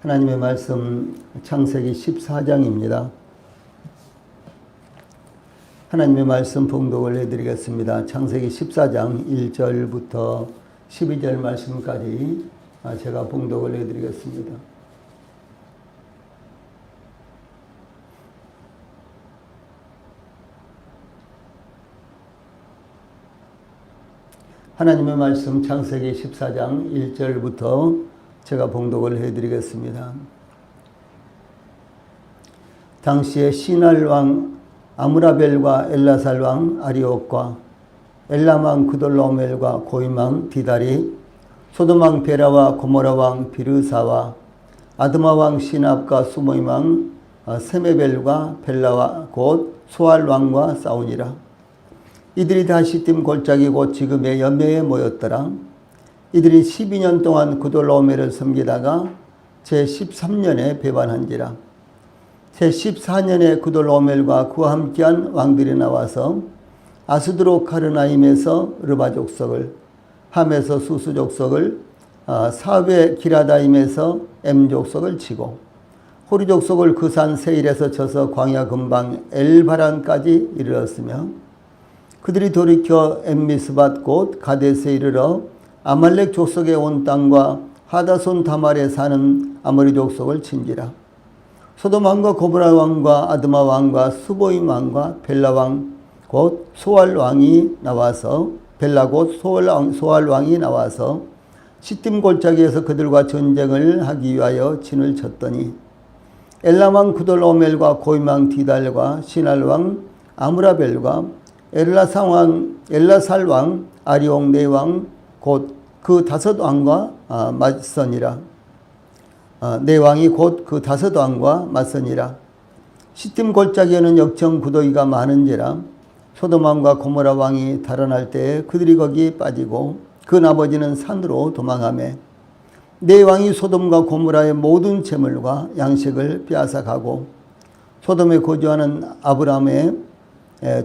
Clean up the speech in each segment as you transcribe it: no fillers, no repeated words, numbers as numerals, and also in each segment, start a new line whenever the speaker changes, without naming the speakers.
하나님의 말씀 창세기 14장입니다. 하나님의 말씀 봉독을 해드리겠습니다. 창세기 14장 1절부터 12절 말씀까지 제가 봉독을 해드리겠습니다. 하나님의 말씀 창세기 14장 1절부터 제가 봉독을 해드리겠습니다. 당시에 시날 왕 아므라벨과 엘라살 왕 아리옥과 엘람 왕 그돌라오멜과 고임 왕 디달이 소돔 왕 베라와 고모라 왕 비르사와 아드마 왕 시납과 수모임 왕 세메벨과 벨라와 곧 소알 왕과 싸우니라. 이들이 다 시딤 골짜기 곧 지금의 연매에 모였더라. 이들이 12년 동안 그돌라오멜을 섬기다가 제13년에 배반한지라. 제14년에 그돌라오멜과 그와 함께한 왕들이 나와서 아스드로 카르나임에서 르바 족속을, 함에서 수수 족속을, 사베 기라다임에서 엠 족속을 치고 호리 족속을 그 산 세일에서 쳐서 광야 근방 엘바란까지 이르렀으며 그들이 돌이켜 엠미스밧 곧 가데스에 이르러 아말렉 족속의 온 땅과 하다손 다말에 사는 아모리 족속을 친지라. 소돔 왕과 고모라 왕과 아드마 왕과 스보임 왕과 벨라 왕 곧 소알 왕이 나와서 벨라 곧 소알 왕이 나와서 시딤 골짜기에서 그들과 전쟁을 하기 위하여 진을 쳤더니 엘람 왕 그돌라오멜과 고임 왕 디달과 시날 왕 아므라벨과 엘라살 왕 아리옥 네 왕 곧 그 다섯 왕과 맞서니라. 네 왕이 곧 그 다섯 왕과 맞서니라. 시딤 골짜기에는 역청 구더기가 많은지라. 소돔 왕과 고모라 왕이 달아날 때에 그들이 거기 빠지고 그 나머지는 산으로 도망하매 네 왕이 소돔과 고모라의 모든 재물과 양식을 빼앗아가고 소돔에 거주하는 아브라함의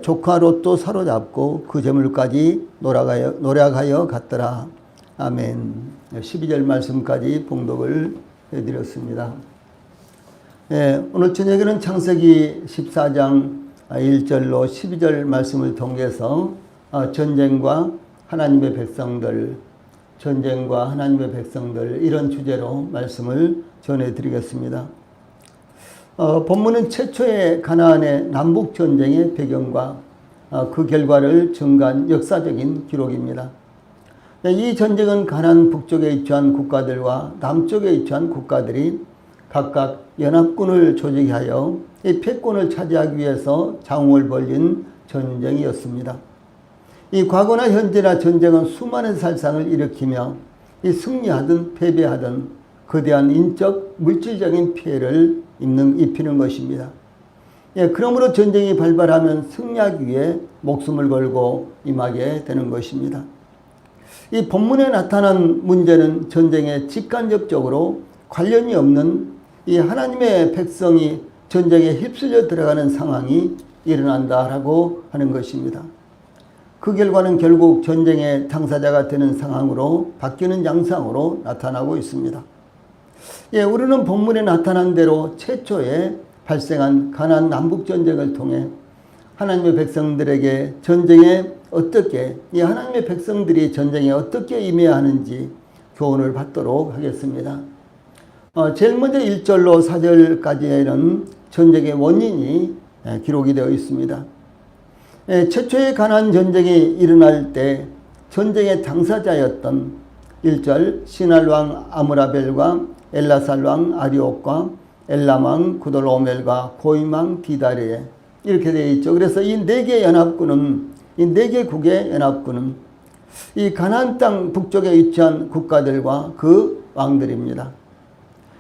조카 롯도 사로잡고 그 재물까지 노략하여 갔더라. 아멘. 12절 말씀까지 봉독을 해드렸습니다. 오늘 저녁에는 창세기 14장 1절로 12절 말씀을 통해서 전쟁과 하나님의 백성들, 전쟁과 하나님의 백성들 이런 주제로 말씀을 전해드리겠습니다. 본문은 최초의 가나안의 남북전쟁의 배경과 그 결과를 증가한 역사적인 기록입니다. 이 전쟁은 가나안 북쪽에 위치한 국가들과 남쪽에 위치한 국가들이 각각 연합군을 조직하여 이 패권을 차지하기 위해서 장을 벌인 전쟁이었습니다. 이 과거나 현재나 전쟁은 수많은 살상을 일으키며 이 승리하든 패배하든 거대한 인적, 물질적인 피해를 입히는 것입니다. 그러므로 전쟁이 발발하면 승리하기 위해 목숨을 걸고 임하게 되는 것입니다. 이 본문에 나타난 문제는 전쟁에 직간접적으로 관련이 없는 이 하나님의 백성이 전쟁에 휩쓸려 들어가는 상황이 일어난다라고 하는 것입니다. 그 결과는 결국 전쟁의 당사자가 되는 상황으로 바뀌는 양상으로 나타나고 있습니다. 우리는 본문에 나타난 대로 최초에 발생한 가나안 남북전쟁을 통해 하나님의 백성들에게 전쟁에 어떻게, 이 하나님의 백성들이 전쟁에 어떻게 임해야 하는지 교훈을 받도록 하겠습니다. 제일 먼저 1절로 4절까지에는 전쟁의 원인이 기록이 되어 있습니다. 최초의 가나안 전쟁이 일어날 때 전쟁의 당사자였던 1절 시날 왕 아므라벨과 엘라살 왕 아리옥과 엘람 왕 그돌라오멜과 고임 왕 디달에 이렇게 되어 있죠. 그래서 이 네 개 연합군은, 이 네 개 국의 연합군은 이 가나안 땅 북쪽에 위치한 국가들과 그 왕들입니다.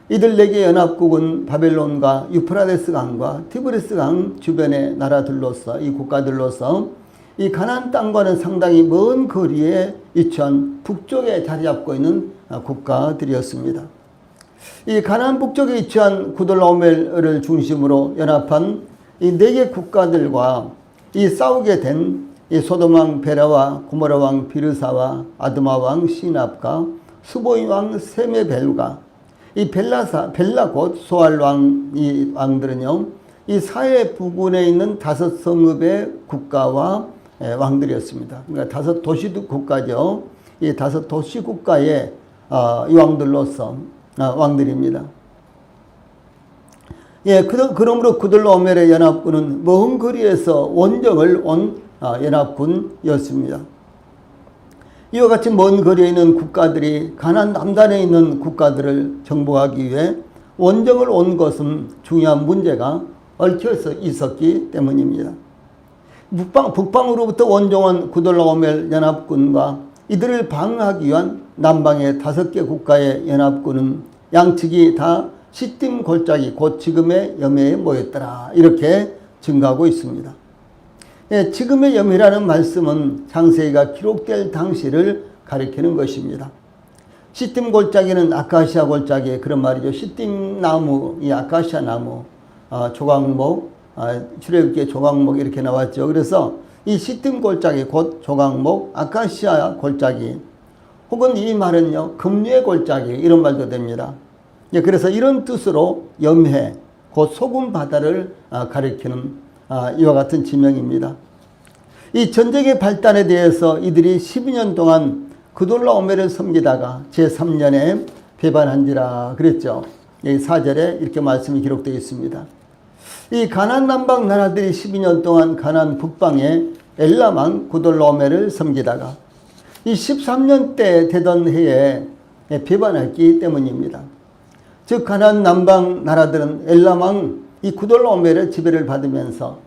이들 네 개 연합국은 바벨론과 유프라데스 강과 티브리스 강 주변의 나라들로서, 이 국가들로서 이 가나안 땅과는 상당히 먼 거리에 위치한 북쪽에 자리 잡고 있는 국가들이었습니다. 이 가나안 북쪽에 위치한 그돌라오멜을 중심으로 연합한 이 네 개 국가들과 이 싸우게 된 이 소돔 왕 베라와 고모라 왕 비르사와 아드마 왕 시납과 스보임 왕 세메벨과 이 벨라 곧 소알 이 왕들은요, 이 사해 부근에 있는 5성읍의 국가와 왕들이었습니다. 그러니까 5도시 국가죠. 이 5도시 국가의 이 왕들로서 왕들입니다. 예, 그러므로 구들로오멜의 연합군은 먼 거리에서 원정을 온 연합군이었습니다. 이와 같이 먼 거리에 있는 국가들이 가나안 남단에 있는 국가들을 정복하기 위해 원정을 온 것은 중요한 문제가 얽혀 있었기 때문입니다. 북방으로부터 원정한 구들로오멜 연합군과 이들을 방어하기 위한 남방의 5개 국가의 연합군은 양측이 다 시딤 골짜기 곧 지금의 여매에 모였더라, 이렇게 증가하고 있습니다. 예, 지금의 여매라는 말씀은 창세기가 기록될 당시를 가리키는 것입니다. 시딤 골짜기는 아카시아 골짜기, 그런 말이죠. 시딤 나무, 이 아카시아 나무, 조각목, 출애굽기에 조각목 이렇게 나왔죠. 그래서 이 시딤 골짜기 곧 조각목, 아카시아 골짜기, 혹은 이 말은요 금류의 골짜기, 이런 말도 됩니다. 예, 그래서 이런 뜻으로 염해 곧 소금 바다를 가리키는 이와 같은 지명입니다. 이 전쟁의 발단에 대해서 이들이 12년 동안 구돌라오멜을 섬기다가 제3년에 배반한지라 그랬죠. 여기 4절에 이렇게 말씀이 기록되어 있습니다. 이 가나안 남방 나라들이 12년 동안 가나안 북방에 엘람왕 구돌라오멜을 섬기다가 이 13년대 되던 해에 배반했기 때문입니다. 즉 가나안 남방 나라들은 엘람왕 이 구돌라오멜의 지배를 받으면서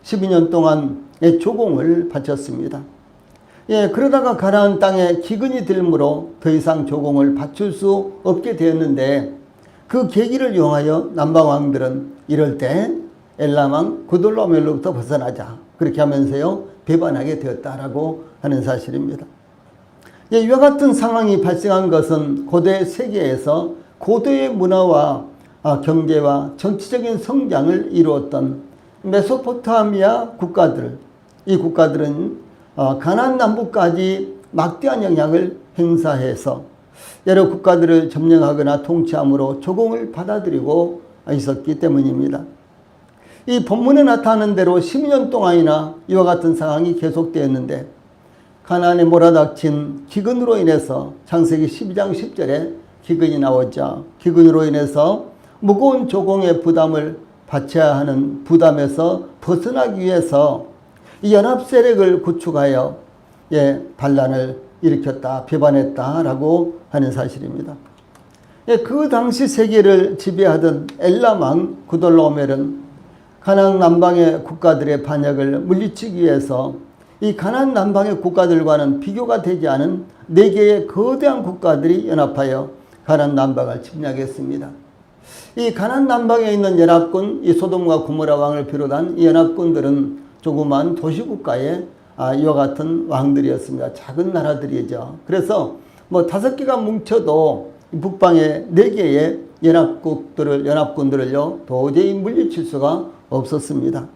12년 동안 조공을 바쳤습니다. 예, 그러다가 가나안 땅에 기근이 들므로 더 이상 조공을 바칠 수 없게 되었는데, 그 계기를 이용하여 남방 왕들은 이럴 때 엘람왕 구돌라오멜로부터 벗어나자, 그렇게 하면서요 배반하게 되었다라고 하는 사실입니다. 예, 이와 같은 상황이 발생한 것은 고대 세계에서 고도의 문화와 경제와 정치적인 성장을 이루었던 메소포타미아 국가들, 이 국가들은 가나안 남부까지 막대한 영향을 행사해서 여러 국가들을 점령하거나 통치함으로 조공을 받아들이고 있었기 때문입니다. 이 본문에 나타나는 대로 12년 동안이나 이와 같은 상황이 계속되었는데, 가나안에 몰아닥친 기근으로 인해서 창세기 12장 10절에 기근이 나오자 기근으로 인해서 무거운 조공의 부담을 받쳐야 하는 부담에서 벗어나기 위해서 이 연합 세력을 구축하여 반란을 일으켰다, 배반했다라고 하는 사실입니다. 그 당시 세계를 지배하던 엘람왕 구돌라오멜은 가나안 남방의 국가들의 반역을 물리치기 위해서 이 가나안 남방의 국가들과는 비교가 되지 않은 4개의 거대한 국가들이 연합하여 가나안 남방을 침략했습니다. 이 가나안 남방에 있는 연합군, 이 소돔과 고모라 왕을 비롯한 이 연합군들은 조그만 도시국가의 이와 같은 왕들이었습니다. 작은 나라들이죠. 그래서 5개가 뭉쳐도 북방의 4개의 연합군들을요 도저히 물리칠 수가 없었습니다.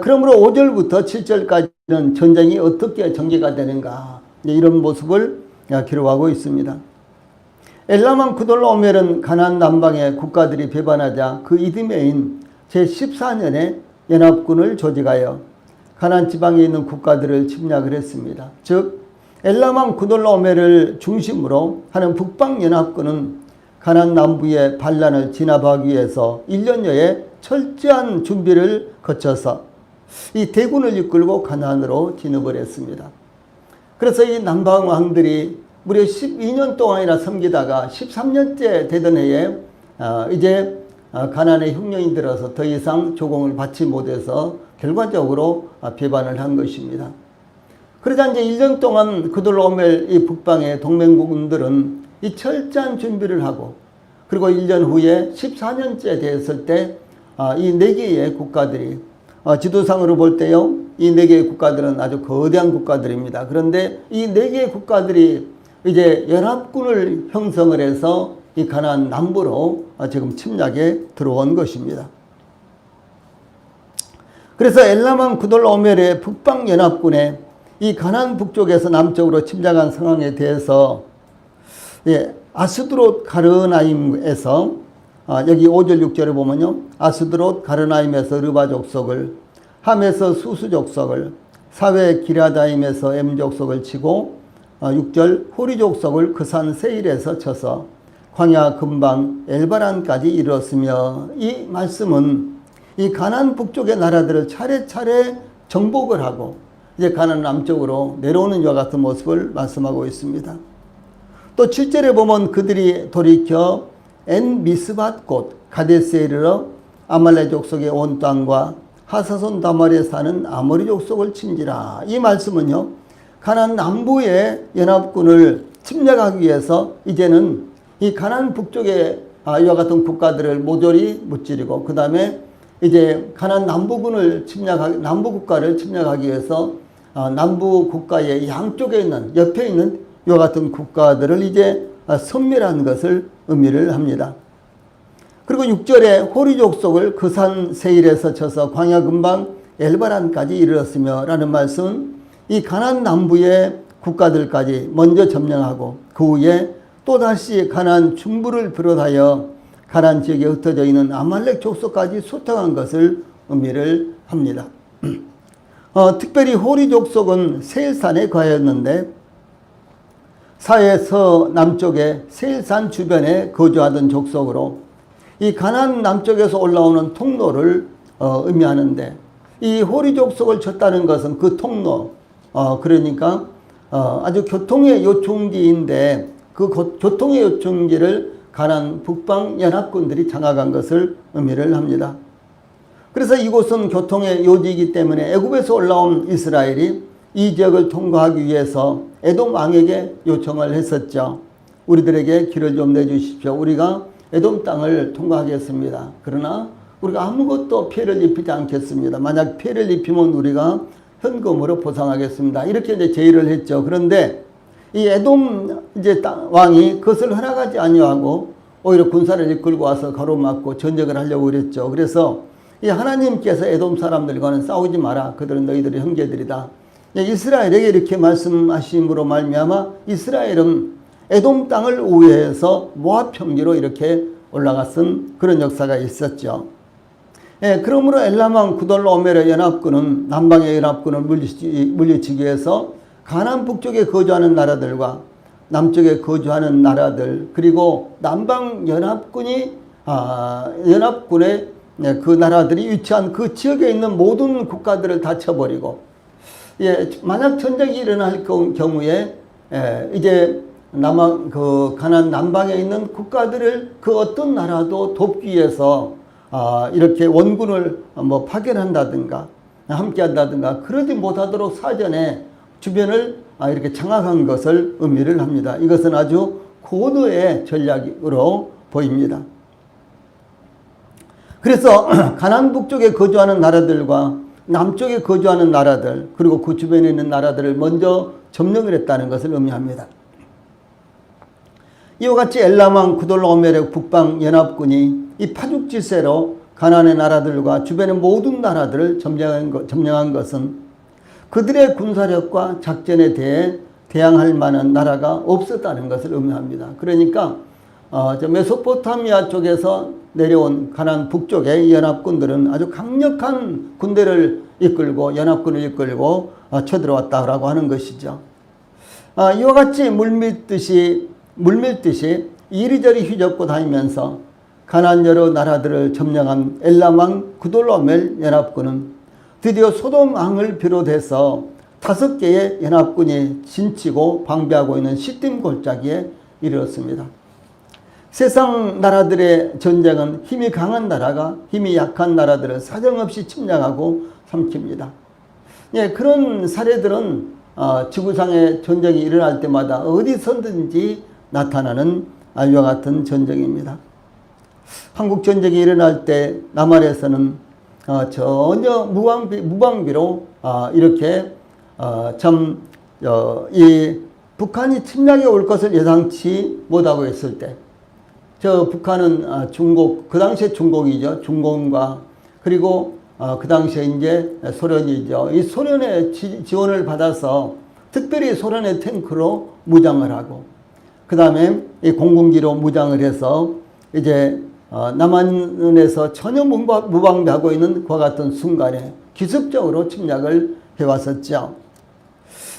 그러므로 5절부터 7절까지는 전쟁이 어떻게 전개가 되는가, 이런 모습을 기록하고 있습니다. 엘람왕 구돌라오멜은 가나안 남방의 국가들이 배반하자 그 이듬해인 제14년에 연합군을 조직하여 가나안 지방에 있는 국가들을 침략을 했습니다. 즉 엘람왕 구돌라오멜을 중심으로 하는 북방 연합군은 가나안 남부의 반란을 진압하기 위해서 1년여의 철저한 준비를 거쳐서 이 대군을 이끌고 가나안으로 진입을 했습니다. 그래서 이 남방 왕들이 무려 12년 동안이나 섬기다가 13년째 되던 해에 이제 가나안의 흉년이 들어서 더 이상 조공을 받지 못해서 결과적으로 배반을 한 것입니다. 그러자 이제 1년 동안 구돌라오멜 이 북방의 동맹국들은 이 철저한 준비를 하고, 그리고 1년 후에 14년째 됐을 때 이 4개의 국가들이 지도상으로 볼 때요 이 4개의 국가들은 아주 거대한 국가들입니다. 그런데 이 4개의 국가들이 이제 연합군을 형성을 해서 이 가나안 남부로 지금 침략에 들어온 것입니다. 그래서 엘람왕 구돌라오멜의 북방 연합군에 이 가나안 북쪽에서 남쪽으로 침략한 상황에 대해서 아스드롯 가르나임에서 여기 5절 6절에 보면요. 아스드롯 가르나임에서 르바 족속을, 함에서 수수 족속을, 사회 기라다임에서 엠 족속을 치고 6절 호리 족속을 그 산 세일에서 쳐서 광야 근방 엘바란까지 이르렀으며, 이 말씀은 이 가나안 북쪽의 나라들을 차례차례 정복을 하고 이제 가나안 남쪽으로 내려오는 이와 같은 모습을 말씀하고 있습니다. 또 7절에 보면 그들이 돌이켜 엔 미스밭 곳 가데스에 이르러 아말렉 족속의 온 땅과 하사손 다말에 사는 아모리 족속을 친지라. 이 말씀은요, 가나안 남부의 연합군을 침략하기 위해서 이제는 이 가나안 북쪽의 이와 같은 국가들을 모조리 무찌르고, 그 다음에 이제 가나안 남부 국가를 침략하기 위해서 남부 국가의 양쪽에 있는, 옆에 있는 이와 같은 국가들을 이제 섬멸한 것을 의미를 합니다. 그리고 6절에 호리 족속을 그 산 세일에서 쳐서 광야 근방 엘바란까지 이르렀으며 라는 말씀은 이 가나안 남부의 국가들까지 먼저 점령하고 그 후에 또다시 가나안 중부를 비롯하여 가나안 지역에 흩어져 있는 아말렉 족속까지 소탕한 것을 의미를 합니다. 특별히 호리 족속은 세일산에 거하였는데 사해서 남쪽에 세일산 주변에 거주하던 족속으로 이 가나안 남쪽에서 올라오는 통로를 의미하는데, 이 호리 족속을 쳤다는 것은 그 통로, 그러니까 아주 교통의 요충지인데 그 교통의 요충지를 가나안 북방 연합군들이 장악한 것을 의미를 합니다. 그래서 이곳은 교통의 요지이기 때문에 애굽에서 올라온 이스라엘이 이 지역을 통과하기 위해서 에돔 왕에게 요청을 했었죠. 우리들에게 길을 좀 내주십시오. 우리가 에돔 땅을 통과하겠습니다. 그러나 우리가 아무것도 피해를 입히지 않겠습니다. 만약 피해를 입히면 우리가 현금으로 보상하겠습니다. 이렇게 이제 제의를 했죠. 그런데 이 에돔 이제 왕이 그것을 허락하지 아니하고 오히려 군사를 이끌고 와서 가로막고 전쟁을 하려고 그랬죠. 그래서 이 하나님께서 에돔 사람들과는 싸우지 마라. 그들은 너희들의 형제들이다. 이스라엘에게 이렇게 말씀하심으로 말미암아 이스라엘은 에돔 땅을 우회해서 모압 평지로 이렇게 올라갔은 그런 역사가 있었죠. 그러므로 엘람왕 구돌로오멜의 연합군은 남방의 연합군을 물리치기 위해서 가나안 북쪽에 거주하는 나라들과 남쪽에 거주하는 나라들, 그리고 남방 연합군의 그 나라들이 위치한 그 지역에 있는 모든 국가들을 다 쳐버리고, 만약 전쟁이 일어날 경우에 이제 가나안 남방에 있는 국가들을 그 어떤 나라도 돕기 위해서 이렇게 원군을 파견한다든가 함께 한다든가 그러지 못하도록 사전에 주변을 이렇게 장악한 것을 의미를 합니다. 이것은 아주 고도의 전략으로 보입니다. 그래서 가나안 북쪽에 거주하는 나라들과 남쪽에 거주하는 나라들, 그리고 그 주변에 있는 나라들을 먼저 점령을 했다는 것을 의미합니다. 이와 같이 엘람왕 구돌로오멜의 북방 연합군이 이 파죽지세로 가나안의 나라들과 주변의 모든 나라들을 점령한 것은 그들의 군사력과 작전에 대해 대항할 만한 나라가 없었다는 것을 의미합니다. 그러니까 메소포타미아 쪽에서 내려온 가나안 북쪽의 연합군들은 아주 강력한 군대를 이끌고 연합군을 이끌고 쳐들어왔다라고 하는 것이죠. 이와 같이 물밀듯이 이리저리 휘젓고 다니면서 가나안 여러 나라들을 점령한 엘람왕 구돌로오멜 연합군은 드디어 소돔 왕을 비롯해서 5개의 연합군이 진치고 방비하고 있는 시딤 골짜기에 이르렀습니다. 세상 나라들의 전쟁은 힘이 강한 나라가 힘이 약한 나라들을 사정없이 침략하고 삼킵니다. 그런 사례들은 지구상의 전쟁이 일어날 때마다 어디서든지 나타나는 이와 같은 전쟁입니다. 한국 전쟁이 일어날 때 남한에서는 전혀 무방비로 이렇게 이 북한이 침략해 올 것을 예상치 못하고 있을 때, 북한은 중국, 그 당시에 중국이죠. 중공과 그리고 그 당시에 이제 소련이죠. 이 소련의 지원을 받아서 특별히 소련의 탱크로 무장을 하고, 그 다음에 이 공군기로 무장을 해서 이제 남한에서 전혀 무방비하고 있는 그와 같은 순간에 기습적으로 침략을 해왔었죠.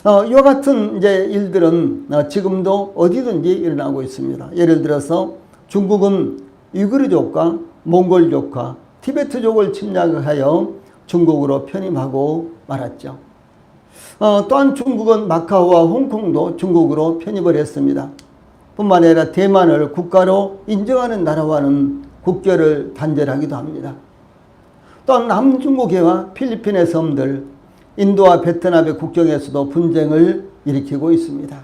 이와 같은 이제 일들은 지금도 어디든지 일어나고 있습니다. 예를 들어서 중국은 위구르족과 몽골족과 티베트족을 침략하여 중국으로 편입하고 말았죠. 또한 중국은 마카오와 홍콩도 중국으로 편입을 했습니다. 뿐만 아니라 대만을 국가로 인정하는 나라와는 국교를 단절하기도 합니다. 또한 남중국해와 필리핀의 섬들, 인도와 베트남의 국경에서도 분쟁을 일으키고 있습니다.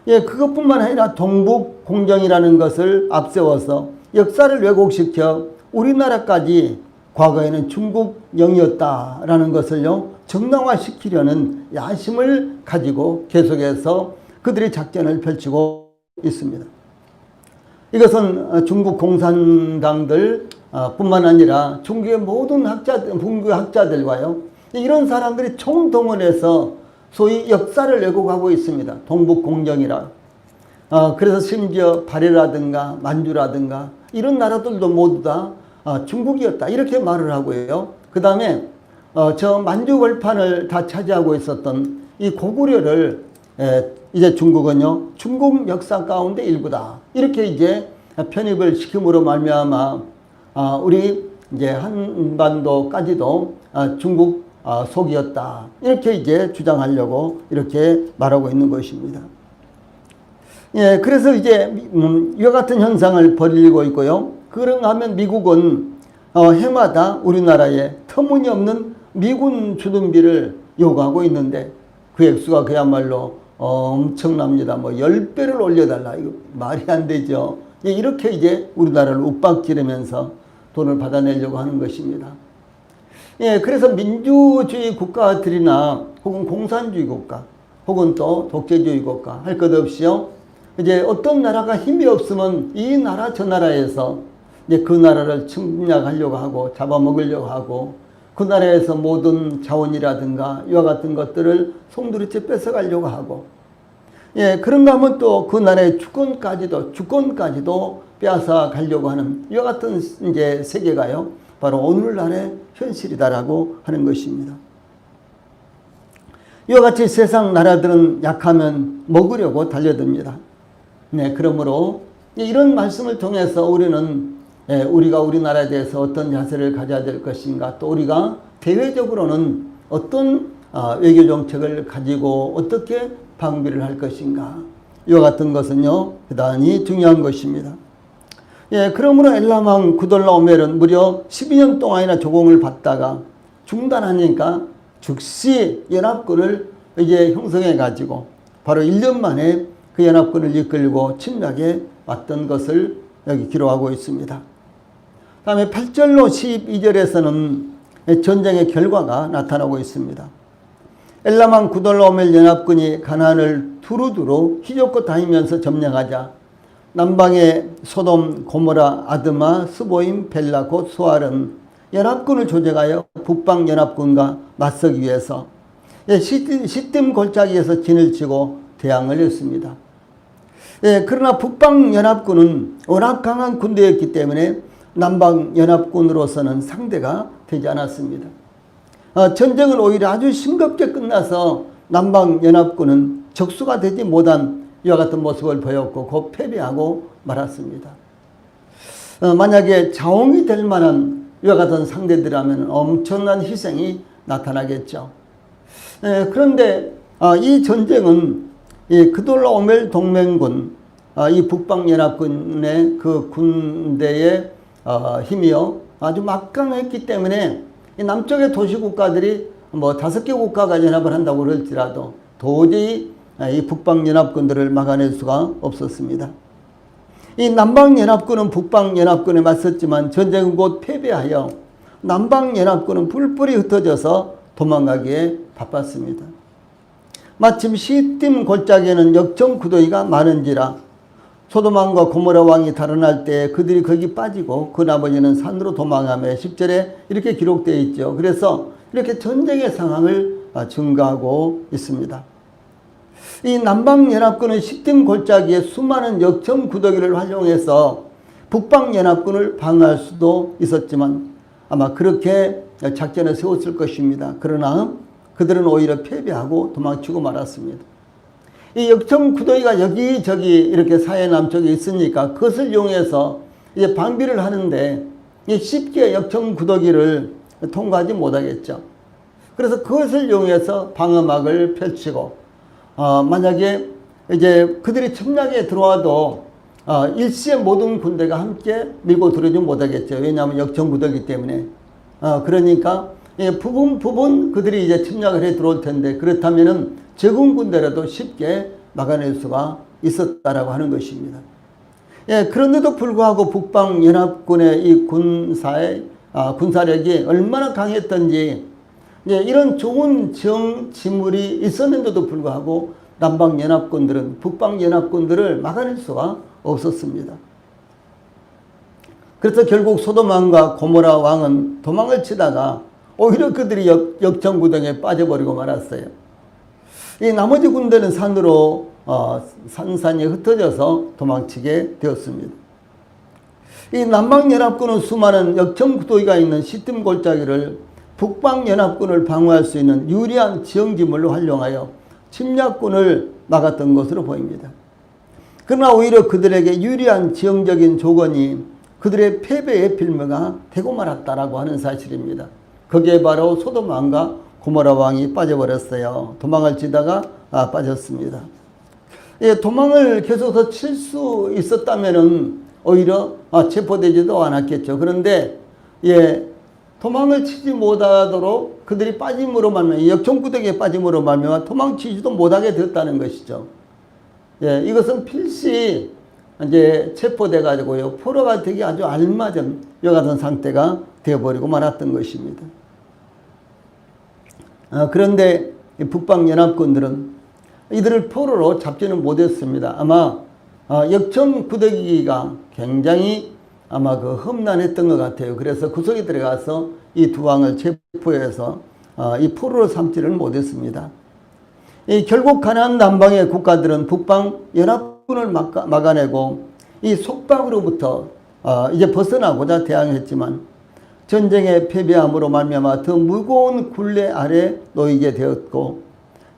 예, 그것뿐만 아니라 동북 공정이라는 것을 앞세워서 역사를 왜곡시켜 우리나라까지 과거에는 중국 영이었다라는 것을요, 정당화시키려는 야심을 가지고 계속해서 그들이 작전을 펼치고 있습니다. 이것은 중국 공산당들 뿐만 아니라 중국의 모든 분교 학자들과요, 이런 사람들이 총동원해서 소위 역사를 왜곡하고 있습니다. 동북공정이라. 그래서 심지어 발해라든가 만주라든가 이런 나라들도 모두 다 중국이었다 이렇게 말을 하고요. 그 다음에 저 만주 벌판을 다 차지하고 있었던 이 고구려를 이제 중국은요, 중국 역사 가운데 일부다 이렇게 이제 편입을 시킴으로 말미암아 우리 이제 한반도까지도 중국 속이었다 이렇게 이제 주장하려고 이렇게 말하고 있는 것입니다. 예, 그래서 이제 이와 같은 현상을 벌이고 있고요. 그런가 하면 미국은 해마다 우리나라에 터무니없는 미군 주둔비를 요구하고 있는데 그 액수가 그야말로 엄청납니다. 뭐 10배를 올려달라. 이거 말이 안 되죠. 이렇게 이제 우리나라를 윽박지르면서 돈을 받아내려고 하는 것입니다. 예, 그래서 민주주의 국가들이나 혹은 공산주의 국가 혹은 또 독재주의 국가 할 것 없이요. 이제 어떤 나라가 힘이 없으면 이 나라 저 나라에서 이제 그 나라를 침략하려고 하고 잡아먹으려고 하고 그 나라에서 모든 자원이라든가 이와 같은 것들을 송두리째 뺏어가려고 하고 예, 그런가 하면 또 그 나라의 주권까지도 빼앗아 가려고 하는 이와 같은 이제 세계가요. 바로 오늘날의 현실이다라고 하는 것입니다. 이와 같이 세상 나라들은 약하면 먹으려고 달려듭니다. 네, 그러므로 이런 말씀을 통해서 우리는 우리가 우리나라에 대해서 어떤 자세를 가져야 될 것인가, 또 우리가 대외적으로는 어떤 외교 정책을 가지고 어떻게 방비를 할 것인가, 이와 같은 것은요 대단히 중요한 것입니다. 예, 그러므로 엘라망 구돌라오멜은 무려 12년 동안이나 조공을 받다가 중단하니까 즉시 연합군을 이제 형성해 가지고 바로 1년 만에 그 연합군을 이끌고 침략해 왔던 것을 여기 기록하고 있습니다. 다음에 8절로 12절에서는 전쟁의 결과가 나타나고 있습니다. 엘라망 구돌라오멜 연합군이 가나안을 두루두루 휘젓고 다니면서 점령하자 남방의 소돔, 고모라, 아드마, 스보임, 벨라, 곧 소알은 연합군을 조직하여 북방 연합군과 맞서기 위해서 시딤 골짜기에서 진을 치고 대항을 했습니다. 예, 그러나 북방 연합군은 워낙 강한 군대였기 때문에 남방 연합군으로서는 상대가 되지 않았습니다. 전쟁은 오히려 아주 싱겁게 끝나서 남방 연합군은 적수가 되지 못한 이와 같은 모습을 보였고 곧 패배하고 말았습니다. 만약에 자웅이 될 만한 이와 같은 상대들이라면 엄청난 희생이 나타나겠죠. 그런데 이 전쟁은 이 그돌라오멜 동맹군, 이 북방연합군의 그 군대의 힘이요 아주 막강했기 때문에 이 남쪽의 도시국가들이 뭐 5개 국가가 연합을 한다고 그럴지라도 도저히 이 북방연합군들을 막아낼 수가 없었습니다. 이 남방연합군은 북방연합군에 맞섰지만 전쟁은 곧 패배하여 남방연합군은 뿔뿔이 흩어져서 도망가기에 바빴습니다. 마침 시딤 골짜기에는 역청구더기가 많은지라 소돔왕과 고모라 왕이 달아날 때 그들이 거기 빠지고 그 나머지는 산으로 도망하며 10절에 이렇게 기록되어 있죠. 그래서 이렇게 전쟁의 상황을 증가하고 있습니다. 이 남방연합군은 시딤 골짜기에 수많은 역청 구더기를 활용해서 북방연합군을 방어할 수도 있었지만 아마 그렇게 작전을 세웠을 것입니다. 그러나 그들은 오히려 패배하고 도망치고 말았습니다. 이 역청 구더기가 여기저기 이렇게 사해 남쪽에 있으니까 그것을 이용해서 이제 방비를 하는데 쉽게 역청 구더기를 통과하지 못하겠죠. 그래서 그것을 이용해서 방어막을 펼치고 만약에 이제 그들이 침략에 들어와도 일시에 모든 군대가 함께 밀고 들어오지 못하겠죠. 왜냐하면 역청구더기 때문에. 그러니까 부분 그들이 이제 침략을 해 들어올 텐데 그렇다면은 적은 군대라도 쉽게 막아낼 수가 있었다라고 하는 것입니다. 그런데도 불구하고 북방연합군의 이 군사력이 얼마나 강했던지 이런 좋은 지물이 있었는데도 불구하고 남방연합군들은 북방연합군들을 막아낼 수가 없었습니다. 그래서 결국 소돔왕과 고모라 왕은 도망을 치다가 오히려 그들이 역청구덩이에 빠져버리고 말았어요. 이 나머지 군대는 산으로 산산이 흩어져서 도망치게 되었습니다. 이 남방연합군은 수많은 역청구덩이가 있는 시딤 골짜기를 북방연합군을 방어할 수 있는 유리한 지형지물로 활용하여 침략군을 막았던 것으로 보입니다. 그러나 오히려 그들에게 유리한 지형적인 조건이 그들의 패배의 빌미가 되고 말았다라고 하는 사실입니다. 거기에 바로 소돔 왕과 고모라 왕이 빠져버렸어요. 도망을 치다가 빠졌습니다. 도망을 계속해서 칠 수 있었다면은 오히려 체포되지도 않았겠죠. 그런데 도망을 치지 못하도록 그들이 빠짐으로 말미암아 역청구덩이에 빠짐으로 말미암아 도망치지도 못하게 되었다는 것이죠. 이것은 필시 이제 체포돼 가지고요 포로가 되기 아주 알맞은 이와 같은 상태가 되어버리고 말았던 것입니다. 그런데 북방연합군들은 이들을 포로로 잡지는 못했습니다. 아마 역청구더기가 굉장히 아마 험난했던 것 같아요. 그래서 구석에 들어가서 이 두 왕을 체포해서 이 포로로 삼지를 못했습니다. 결국 가나안 남방의 국가들은 북방 연합군을 막아내고 이 속박으로부터 이제 벗어나고자 대항했지만 전쟁에 패배함으로 말미암아 더 무거운 굴레 아래 놓이게 되었고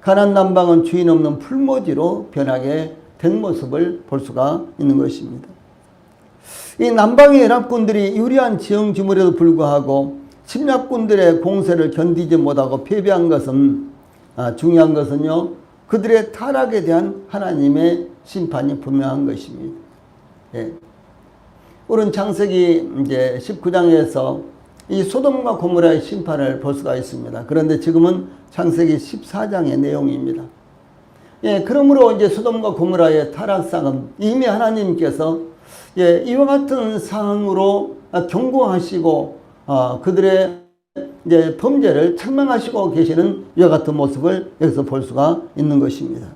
가나안 남방은 주인 없는 풀모지로 변하게 된 모습을 볼 수가 있는 것입니다. 이 남방의 연합군들이 유리한 지형지물에도 불구하고 침략군들의 공세를 견디지 못하고 패배한 것은 중요한 것은요 그들의 타락에 대한 하나님의 심판이 분명한 것입니다. 오늘 창세기 이제 19장에서 이 소돔과 고모라의 심판을 볼 수가 있습니다. 그런데 지금은 창세기 14장의 내용입니다. 그러므로 이제 소돔과 고모라의 타락상은 이미 하나님께서 이와 같은 상황으로 경고하시고 그들의 이제 범죄를 책망하시고 계시는 이와 같은 모습을 여기서 볼 수가 있는 것입니다.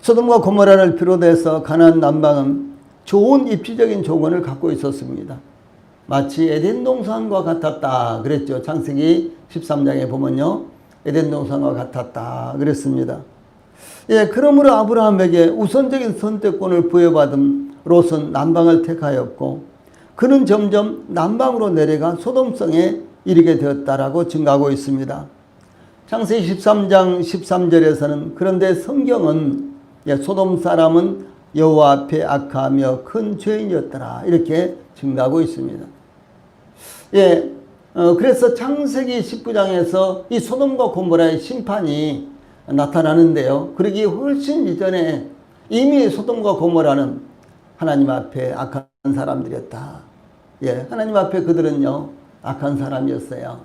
소돔과 고모라를 비롯해서 가나안 남방은 좋은 입지적인 조건을 갖고 있었습니다. 마치 에덴 동산과 같았다 그랬죠. 창세기 13장에 보면요. 에덴 동산과 같았다 그랬습니다. 그러므로 아브라함에게 우선적인 선택권을 부여받은 롯은 남방을 택하였고 그는 점점 남방으로 내려가 소돔성에 이르게 되었다라고 증가하고 있습니다. 창세기 13장 13절에서는 그런데 성경은 소돔 사람은 여호와 앞에 악하며 큰 죄인이었더라 이렇게 증가하고 있습니다. 그래서 창세기 19장에서 이 소돔과 고모라의 심판이 나타나는데요. 그러기 훨씬 이전에 이미 소돔과 고모라는 하나님 앞에 악한 사람들이었다. 하나님 앞에 그들은요 악한 사람이었어요.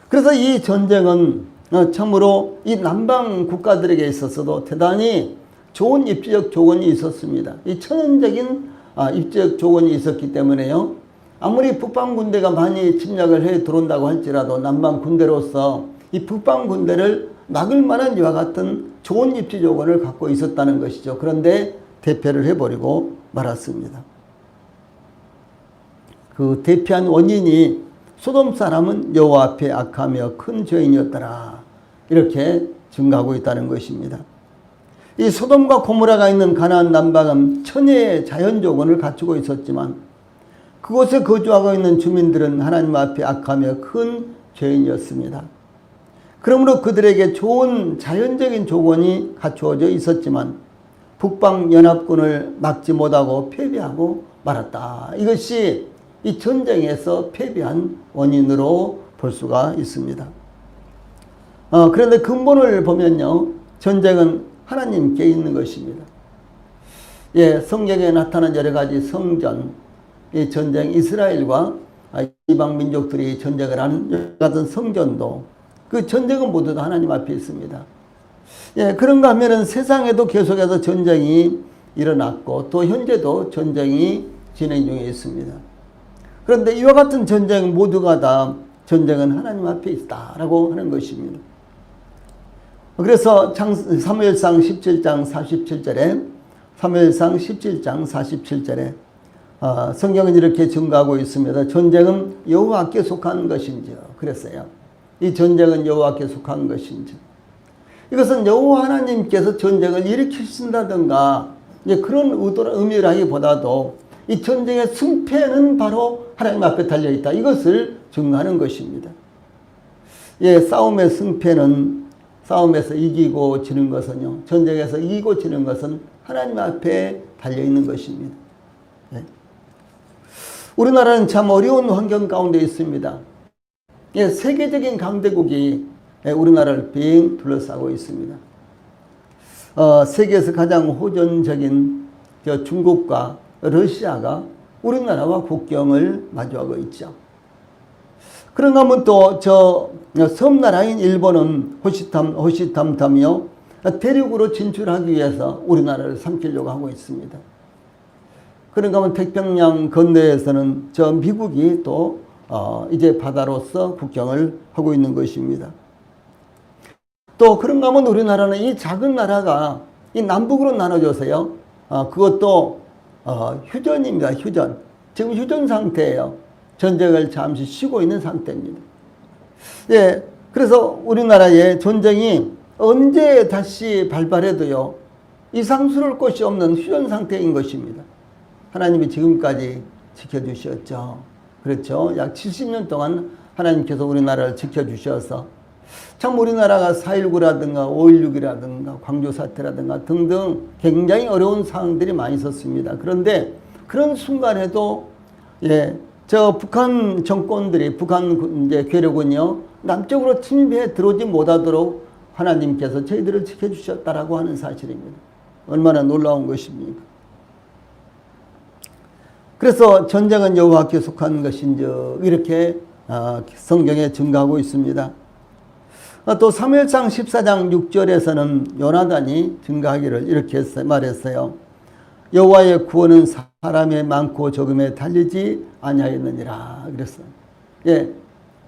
그래서 이 전쟁은 참으로 이 남방 국가들에게 있어서도 대단히 좋은 입지적 조건이 있었습니다. 이 천연적인 입지적 조건이 있었기 때문에요. 아무리 북방 군대가 많이 침략을 해 들어온다고 할지라도 남방 군대로서 이 북방 군대를 막을 만한 이와 같은 좋은 입지 조건을 갖고 있었다는 것이죠. 그런데 대패를 해버리고 말았습니다. 그 대패한 원인이 소돔 사람은 여호와 앞에 악하며 큰 죄인이었더라 이렇게 증가하고 있다는 것입니다. 이 소돔과 고모라가 있는 가나안 남방은 천혜의 자연 조건을 갖추고 있었지만 그곳에 거주하고 있는 주민들은 하나님 앞에 악하며 큰 죄인이었습니다. 그러므로 그들에게 좋은 자연적인 조건이 갖추어져 있었지만 북방연합군을 막지 못하고 패배하고 말았다. 이것이 이 전쟁에서 패배한 원인으로 볼 수가 있습니다. 그런데 근본을 보면요, 전쟁은 하나님께 있는 것입니다. 성경에 나타난 여러 가지 성전, 이 전쟁, 이스라엘과 이방 민족들이 전쟁을 하는 같은 성전도 그 전쟁은 모두 다 하나님 앞에 있습니다. 그런가 하면은 세상에도 계속해서 전쟁이 일어났고 또 현재도 전쟁이 진행 중에 있습니다. 그런데 이와 같은 전쟁 모두가 다 전쟁은 하나님 앞에 있다라고 하는 것입니다. 그래서 사무엘상 17장 47절에 사무엘상 17장 47절에 성경은 이렇게 증거하고 있습니다. 전쟁은 여호와께 속한 것인지요. 그랬어요. 이 전쟁은 여호와께 속한 것인지. 이것은 여호와 하나님께서 전쟁을 일으키신다든가 그런 의미라기보다도 이 전쟁의 승패는 바로 하나님 앞에 달려있다. 이것을 증거하는 것입니다. 싸움의 승패는 싸움에서 이기고 지는 것은요, 전쟁에서 이기고 지는 것은 하나님 앞에 달려있는 것입니다. 우리나라는 참 어려운 환경 가운데 있습니다. 세계적인 강대국이 우리나라를 빙 둘러싸고 있습니다. 세계에서 가장 호전적인 중국과 러시아가 우리나라와 국경을 마주하고 있죠. 그런가 하면 또 섬나라인 일본은 호시탐탐이요, 대륙으로 진출하기 위해서 우리나라를 삼키려고 하고 있습니다. 그런가 하면 태평양 건너에서는 미국이 또 이제 바다로서 국경을 하고 있는 것입니다. 또 그런가 하면 우리나라는 이 작은 나라가 이 남북으로 나눠져서요, 그것도 휴전입니다. 휴전. 지금 휴전 상태예요. 전쟁을 잠시 쉬고 있는 상태입니다. 그래서 우리나라의 전쟁이 언제 다시 발발해도요, 이상스러울 것이 없는 휴전 상태인 것입니다. 하나님이 지금까지 지켜주셨죠. 그렇죠. 약 70년 동안 하나님께서 우리나라를 지켜주셔서 참 우리나라가 4.19라든가 5.16이라든가 광주사태라든가 등등 굉장히 어려운 상황들이 많이 있었습니다. 그런데 그런 순간에도 북한 정권들이, 북한 괴력은요, 남쪽으로 침입해 들어오지 못하도록 하나님께서 저희들을 지켜주셨다라고 하는 사실입니다. 얼마나 놀라운 것입니까? 그래서 전쟁은 여호와께 속한 것인지 이렇게 성경에 증거하고 있습니다. 또 사무엘상 14장 6절에서는 요나단이 증거하기를 이렇게 말했어요. 여호와의 구원은 사람의 많고 적음에 달리지 아니하였느니라 그랬어요.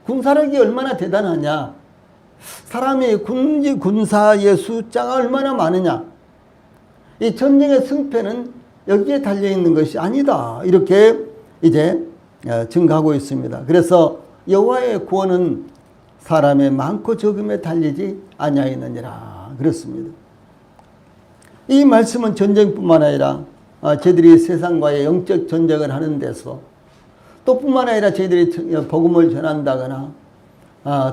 군사력이 얼마나 대단하냐, 사람이 군사의 숫자가 얼마나 많으냐, 이 전쟁의 승패는 여기에 달려있는 것이 아니다, 이렇게 이제 증거하고 있습니다. 그래서 여호와의 구원은 사람의 많고 적음에 달리지 아니하였느니라 그랬습니다. 이 말씀은 전쟁뿐만 아니라 저희들이 세상과의 영적 전쟁을 하는 데서, 또 뿐만 아니라 저희들이 복음을 전한다거나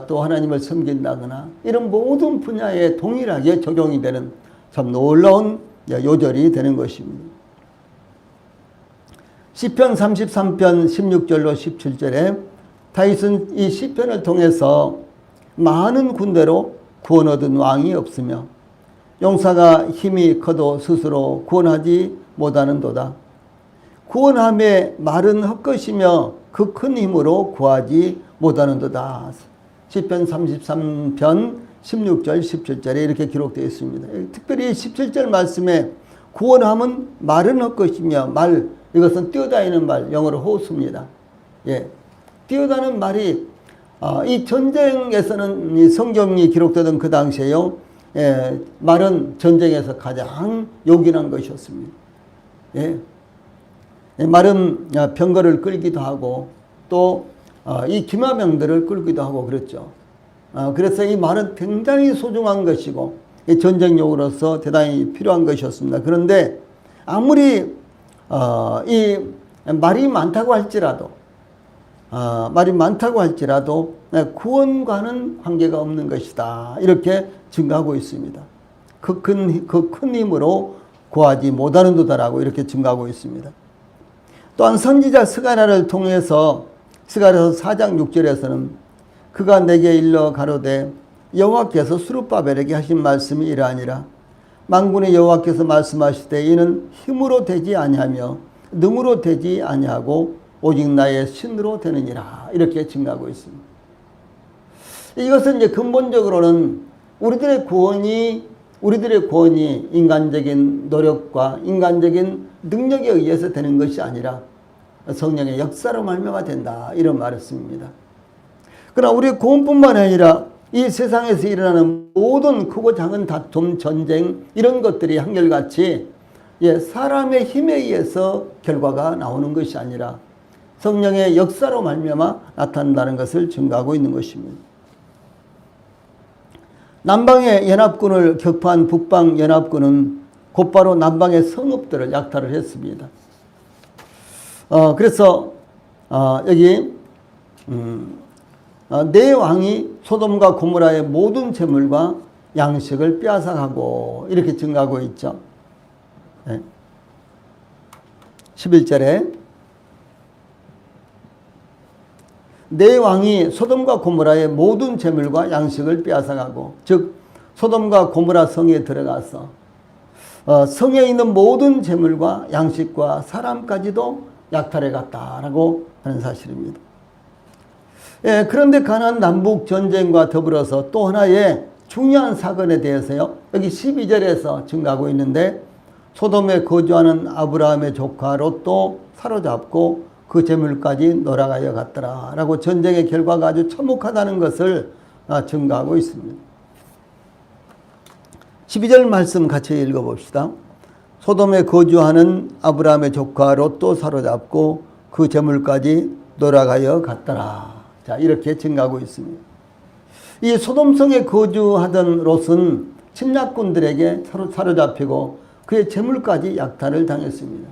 또 하나님을 섬긴다거나 이런 모든 분야에 동일하게 적용이 되는 참 놀라운 요절이 되는 것입니다. 시편 33편 16절로 17절에 다윗은 이 시편을 통해서 많은 군대로 구원 얻은 왕이 없으며 용사가 힘이 커도 스스로 구원하지 못하는도다. 구원함에 말은 헛것이며 그 큰 힘으로 구하지 못하는도다. 시편 33편 16절 17절에 이렇게 기록되어 있습니다. 특별히 17절 말씀에 구원함은 말은 헛것이며, 말, 이것은 뛰어다니는 말, 영어로 호수입니다. 뛰어다니는 말이 이 전쟁에서는 이 성경이 기록되던 그 당시에요, 말은 전쟁에서 가장 요긴한 것이었습니다. 말은 병거를 끌기도 하고 또 이 기마병들을 끌기도 하고 그랬죠. 그래서 이 말은 굉장히 소중한 것이고 전쟁용으로서 대단히 필요한 것이었습니다. 그런데 아무리 이 말이 많다고 할지라도 구원과는 관계가 없는 것이다. 이렇게 증가하고 있습니다. 그 큰 힘으로 구하지 못하는도다라고 이렇게 증가하고 있습니다. 또한 선지자 스가랴를 통해서 스가랴서 4장 6절에서는 그가 내게 일러 가로되 여호와께서 스룹바벨에게 하신 말씀이 이러하니라. 만군의 여호와께서 말씀하시되 이는 힘으로 되지 아니하며 능으로 되지 아니하고 오직 나의 신으로 되느니라. 이렇게 증가하고 있습니다. 이것은 이제 근본적으로는 우리들의 구원이 인간적인 노력과 인간적인 능력에 의해서 되는 것이 아니라 성령의 역사로 말미암아 된다. 이런 말씀입니다. 그러나 우리의 구원뿐만 아니라 이 세상에서 일어나는 모든 크고 작은 다툼, 전쟁 이런 것들이 한결같이 사람의 힘에 의해서 결과가 나오는 것이 아니라 성령의 역사로 말미암아 나타난다는 것을 증거하고 있는 것입니다. 남방의 연합군을 격파한 북방 연합군은 곧바로 남방의 성읍들을 약탈을 했습니다. 그래서 여기 네 왕이 소돔과 고모라의 모든 재물과 양식을 빼앗아가고 이렇게 증가하고 있죠. 11절에 네 왕이 소돔과 고모라의 모든 재물과 양식을 빼앗아가고, 즉 소돔과 고모라 성에 들어가서 성에 있는 모든 재물과 양식과 사람까지도 약탈해 갔다라고 하는 사실입니다. 그런데 가나안 남북 전쟁과 더불어서 또 하나의 중요한 사건에 대해서요, 여기 12절에서 증가하고 있는데, 소돔에 거주하는 아브라함의 조카 롯도 사로잡고 그 재물까지 놀아가여 갔더라 라고 전쟁의 결과가 아주 참혹하다는 것을 증가하고 있습니다. 12절 말씀 같이 읽어봅시다. 소돔에 거주하는 아브라함의 조카 롯도 사로잡고 그 재물까지 놀아가여 갔더라. 자, 이렇게 증가하고 있습니다. 이 소돔성에 거주하던 롯은 침략군들에게 사로잡히고 그의 재물까지 약탈을 당했습니다.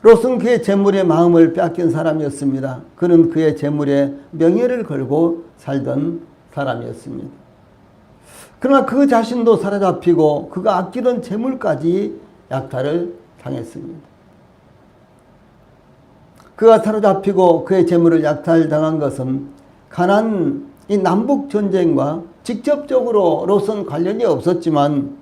롯은 그의 재물의 마음을 빼앗긴 사람이었습니다. 그는 그의 재물에 명예를 걸고 살던 사람이었습니다. 그러나 그 자신도 사로잡히고 그가 아끼던 재물까지 약탈을 당했습니다. 그가 사로잡히고 그의 재물을 약탈당한 것은 가나안 이 남북 전쟁과 직접적으로 롯은 관련이 없었지만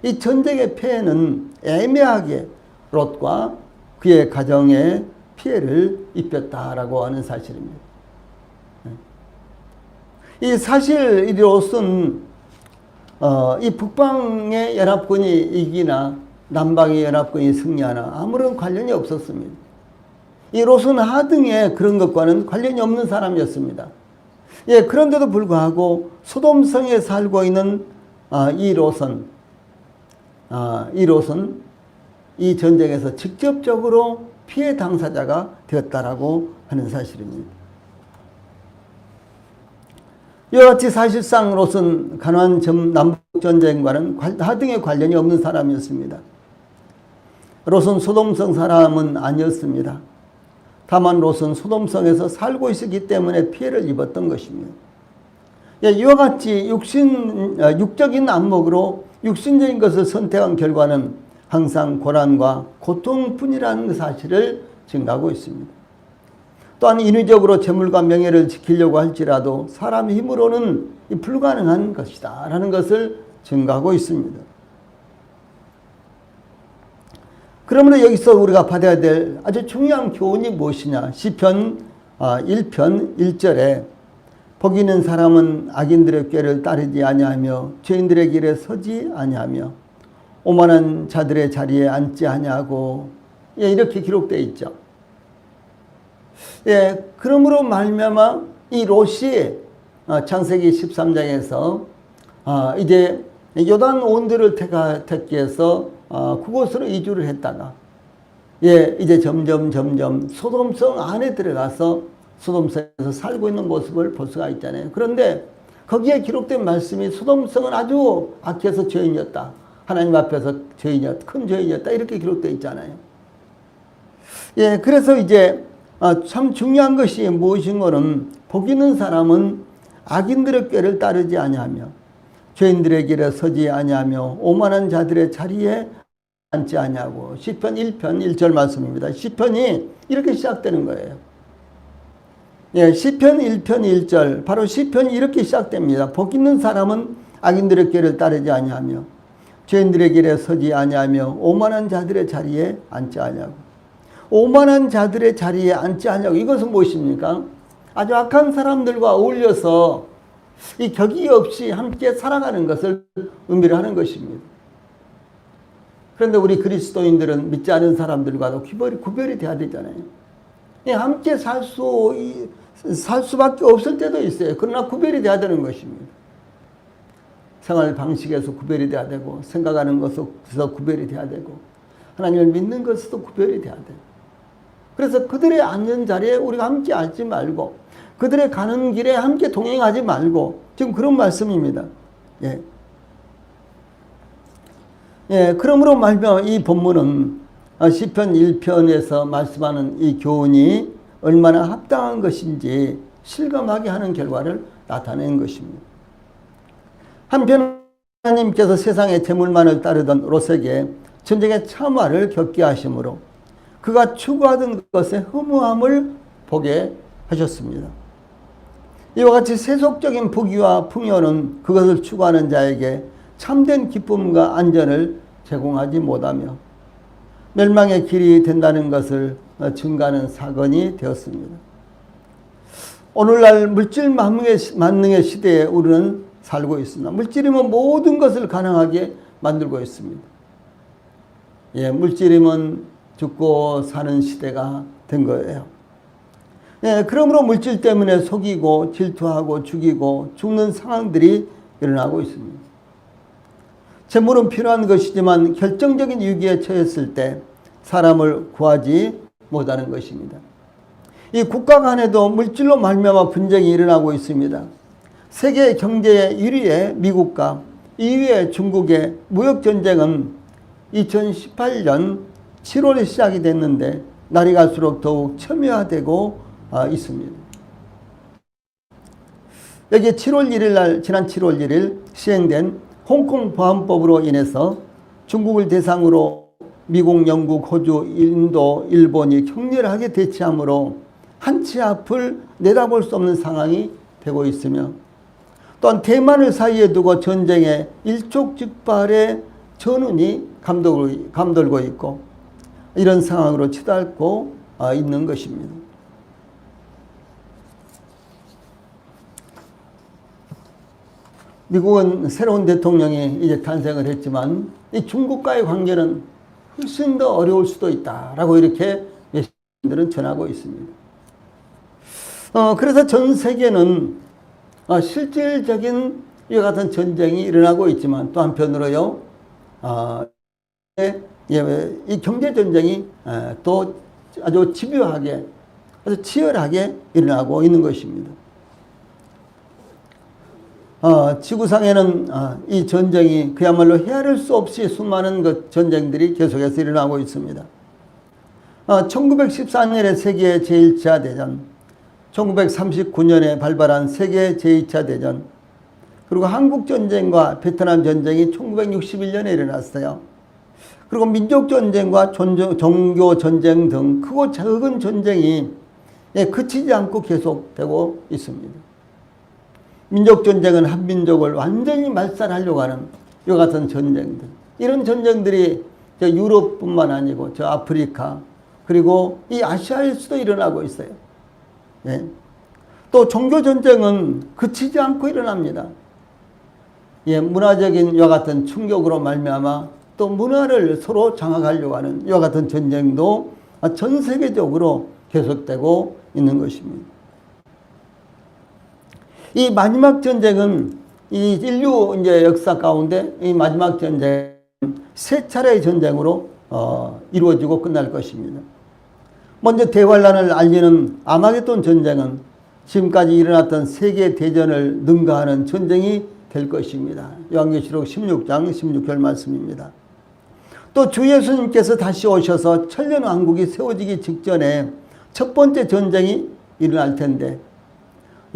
이 전쟁의 폐해는 애매하게 롯과 그의 가정에 피해를 입혔다라고 하는 사실입니다. 이 사실 이 롯은 이 북방의 연합군이 이기나 남방의 연합군이 승리하나 아무런 관련이 없었습니다. 이 롯은 하등에 그런 것과는 관련이 없는 사람이었습니다. 그런데도 불구하고 소돔성에 살고 있는 이 롯은 이 전쟁에서 직접적으로 피해 당사자가 되었다라고 하는 사실입니다. 이와 같이 사실상 롯은 가나안 남북전쟁과는 하등의 관련이 없는 사람이었습니다. 롯은 소돔성 사람은 아니었습니다. 다만 롯은 소돔성에서 살고 있었기 때문에 피해를 입었던 것입니다. 이와 같이 육적인 안목으로 육신적인 것을 선택한 결과는 항상 고난과 고통뿐이라는 사실을 증가하고 있습니다. 또한 인위적으로 재물과 명예를 지키려고 할지라도 사람의 힘으로는 불가능한 것이다 라는 것을 증가하고 있습니다. 그러므로 여기서 우리가 받아야 될 아주 중요한 교훈이 무엇이냐. 시편 1편 1절에 복 있는 사람은 악인들의 꾀를 따르지 아니하며 죄인들의 길에 서지 아니하며 오만한 자들의 자리에 앉지 아니하고 이렇게 기록되어 있죠. 그러므로 말미암아 이 롯이 창세기 13장에서 이제 요단 온들을 택해서 그곳으로 이주를 했다가 이제 점점 소돔성 안에 들어가서 소돔성에서 살고 있는 모습을 볼 수가 있잖아요. 그런데 거기에 기록된 말씀이 소돔성은 아주 악해서 죄인이었다. 하나님 앞에서 죄인이었다. 큰 죄인이었다. 이렇게 기록되어 있잖아요. 예, 그래서 이제 참 중요한 것이 무엇인가는 복 있는 사람은 악인들의 꾀를 따르지 아니하며 죄인들의 길에 서지 아니하며 오만한 자들의 자리에 앉지 아니하고 시편 1편 1절 말씀입니다. 시편이 이렇게 시작되는 거예요. 예, 시편 1편 1절 바로 시편이 이렇게 시작됩니다. 복 있는 사람은 악인들의 꾀를 따르지 아니하며 죄인들의 길에 서지 아니하며 오만한 자들의 자리에 앉지 아니하고 오만한 자들의 자리에 앉지 아니하고 이것은 무엇입니까? 아주 악한 사람들과 어울려서 이 격이 없이 함께 살아가는 것을 의미를 하는 것입니다. 그런데 우리 그리스도인들은 믿지 않은 사람들과도 구별이 돼야 되잖아요. 함께 살 수밖에 없을 때도 있어요. 그러나 구별이 돼야 되는 것입니다. 생활 방식에서 구별이 돼야 되고 생각하는 것에서 구별이 돼야 되고 하나님을 믿는 것에서도 구별이 돼야 돼요. 그래서 그들의 앉는 자리에 우리가 함께 앉지 말고 그들의 가는 길에 함께 동행하지 말고 지금 그런 말씀입니다. 예. 예, 그러므로 말미암아 이 본문은 시편 1편에서 말씀하는 이 교훈이 얼마나 합당한 것인지 실감하게 하는 결과를 나타낸 것입니다. 한편 하나님께서 세상의 재물만을 따르던 롯에게 전쟁의 참화를 겪게 하심으로 그가 추구하던 것의 허무함을 보게 하셨습니다. 이와 같이 세속적인 부귀와 풍요는 그것을 추구하는 자에게 참된 기쁨과 안전을 제공하지 못하며 멸망의 길이 된다는 것을 증가하는 사건이 되었습니다. 오늘날 물질 만능의 시대에 우리는 살고 있습니다. 물질이면 모든 것을 가능하게 만들고 있습니다. 예, 물질이면 죽고 사는 시대가 된 거예요. 예, 그러므로 물질 때문에 속이고 질투하고 죽이고 죽는 상황들이 일어나고 있습니다. 재물은 필요한 것이지만 결정적인 위기에 처했을 때 사람을 구하지 못하는 것입니다. 이 국가 간에도 물질로 말미암아 분쟁이 일어나고 있습니다. 세계 경제의 1위의 미국과 2위의 중국의 무역전쟁은 2018년 7월에 시작이 됐는데 날이 갈수록 더욱 첨예화되고 있습니다. 여기 7월 1일 날 지난 7월 1일 시행된 홍콩 보안법으로 인해서 중국을 대상으로 미국, 영국, 호주, 인도, 일본이 격렬하게 대치하므로 한치 앞을 내다볼 수 없는 상황이 되고 있으며 또한 대만을 사이에 두고 전쟁의 일촉즉발의 전운이 감돌고 있고 이런 상황으로 치닫고 있는 것입니다. 미국은 새로운 대통령이 이제 탄생을 했지만 이 중국과의 관계는 훨씬 더 어려울 수도 있다라고 이렇게 메시지들은 전하고 있습니다. 그래서 전 세계는 실질적인 이와 같은 전쟁이 일어나고 있지만 또 한편으로요, 이 경제 전쟁이 또 아주 집요하게, 아주 치열하게 일어나고 있는 것입니다. 지구상에는 이 전쟁이 그야말로 헤아릴 수 없이 수많은 전쟁들이 계속해서 일어나고 있습니다. 1914년에 세계 제1차 대전, 1939년에 발발한 세계 제2차 대전, 그리고 한국전쟁과 베트남 전쟁이 1961년에 일어났어요. 그리고 민족전쟁과 종교전쟁 등 크고 작은 전쟁이 그치지 않고 계속되고 있습니다. 민족전쟁은 한 민족을 완전히 말살하려고 하는 이와 같은 전쟁들. 이런 전쟁들이 유럽뿐만 아니고 저 아프리카 그리고 이 아시아에서도 일어나고 있어요. 예. 또 종교전쟁은 그치지 않고 일어납니다. 예, 문화적인 이와 같은 충격으로 말미암아 또 문화를 서로 장악하려고 하는 이와 같은 전쟁도 전 세계적으로 계속되고 있는 것입니다. 이 마지막 전쟁은 이 인류 이제 역사 가운데 이 마지막 전쟁 세 차례의 전쟁으로 이루어지고 끝날 것입니다. 먼저 대환란을 알리는 아마겟돈 전쟁은 지금까지 일어났던 세계 대전을 능가하는 전쟁이 될 것입니다. 요한계시록 16장 16절 말씀입니다. 또 주 예수님께서 다시 오셔서 천년왕국이 세워지기 직전에 첫 번째 전쟁이 일어날 텐데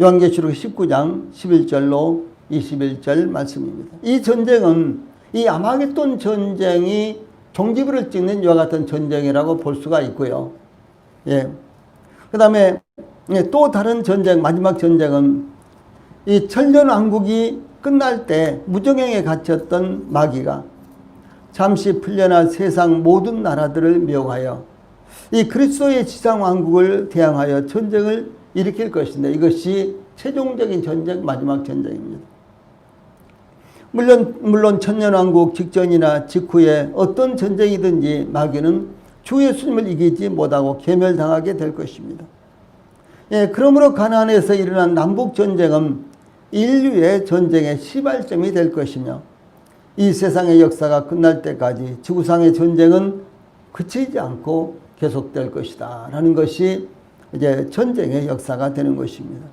요한계시록 19장 11절로 21절 말씀입니다. 이 전쟁은 이 아마겟돈 전쟁이 종지부를 찍는 이와 같은 전쟁이라고 볼 수가 있고요. 예. 그 다음에 또 다른 전쟁, 마지막 전쟁은 이 천년왕국이 끝날 때 무정행에 갇혔던 마귀가 잠시 풀려나 세상 모든 나라들을 미혹하여 이 그리스도의 지상왕국을 대항하여 전쟁을 일으킬 것인데 이것이 최종적인 전쟁, 마지막 전쟁입니다. 물론 천년왕국 직전이나 직후에 어떤 전쟁이든지 마귀는 주 예수님을 이기지 못하고 괴멸당하게 될 것입니다. 예, 그러므로 가나안에서 일어난 남북전쟁은 인류의 전쟁의 시발점이 될 것이며 이 세상의 역사가 끝날 때까지 지구상의 전쟁은 그치지 않고 계속될 것이다 라는 것이 이제 전쟁의 역사가 되는 것입니다.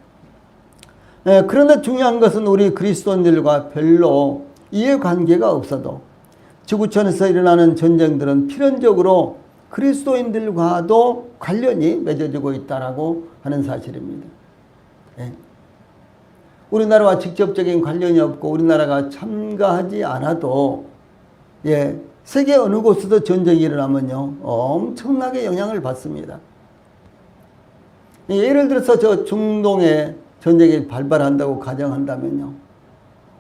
예, 그런데 중요한 것은 우리 그리스도인들과 별로 이해관계가 없어도 지구촌에서 일어나는 전쟁들은 필연적으로 그리스도인들과도 관련이 맺어지고 있다라고 하는 사실입니다. 예. 우리나라와 직접적인 관련이 없고 우리나라가 참가하지 않아도 예, 세계 어느 곳에도 전쟁이 일어나면요 엄청나게 영향을 받습니다. 예를 들어서 저 중동에 전쟁이 발발한다고 가정한다면요